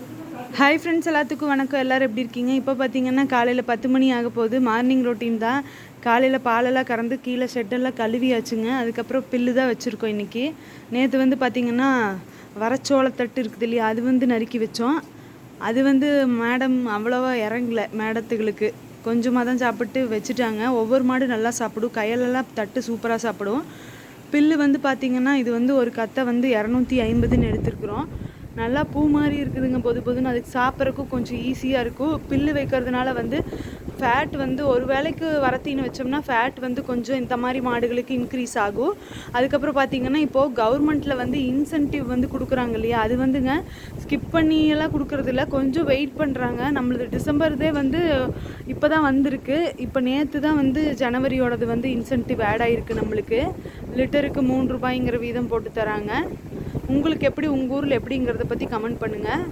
Hi friends, எல்லாத்துக்கும் வணக்கம். எல்லோரும் எப்படி இருக்கீங்க? இப்போ பார்த்தீங்கன்னா காலையில் 10 மணி ஆக போகுது. மார்னிங் ரொட்டீன் தான். காலையில் பாலெல்லாம் கறந்து கீழே ஷெட்டெல்லாம் கழுவியாச்சுங்க. அதுக்கப்புறம் பில்லு தான் வச்சுருக்கோம் இன்றைக்கி. நேற்று வந்து பார்த்திங்கன்னா வரச்சோளத்தட்டு இருக்குது இல்லையா, அது நறுக்கி வச்சோம். அது மேடம் அவ்வளோவா இறங்கல. மேடத்துகளுக்கு கொஞ்சமாக தான் சாப்பிட்டு வச்சுட்டாங்க. ஒவ்வொரு மாடு நல்லா சாப்பிடும். கையிலெல்லாம் தட்டு சூப்பராக சாப்பிடும். பில்லு பார்த்திங்கன்னா இது ஒரு கத்தை 250ன்னு எடுத்துருக்குறோம். நல்லா பூ மாதிரி இருக்குதுங்க. பொதுன்னு அதுக்கு சாப்பிட்றதுக்கும் கொஞ்சம் ஈஸியாக இருக்கும். பில்லு வைக்கிறதுனால ஃபேட் ஒரு வேளைக்கு வரத்தின்னு வச்சோம்னா ஃபேட் கொஞ்சம் இந்த மாதிரி மாடுகளுக்கு இன்க்ரீஸ் ஆகும். அதுக்கப்புறம் பார்த்திங்கன்னா இப்போது கவர்மெண்ட்டில் இன்சென்டிவ் கொடுக்குறாங்க இல்லையா, அது ஸ்கிப் பண்ணியெல்லாம் கொடுக்குறதில்ல. கொஞ்சம் வெயிட் பண்ணுறாங்க. நம்மளது டிசம்பர்தே இப்போ தான் வந்திருக்கு. இப்போ நேற்று தான் ஜனவரியோடது இன்சென்டிவ் ஆட் ஆகிருக்கு. நம்மளுக்கு லிட்டருக்கு 3 ரூபாய்ங்கிற வீதம் போட்டு தராங்க. உங்களுக்கு எப்படி, உங்கள் ஊரில் எப்படிங்கிறத பற்றி கமெண்ட் பண்ணுங்கள்.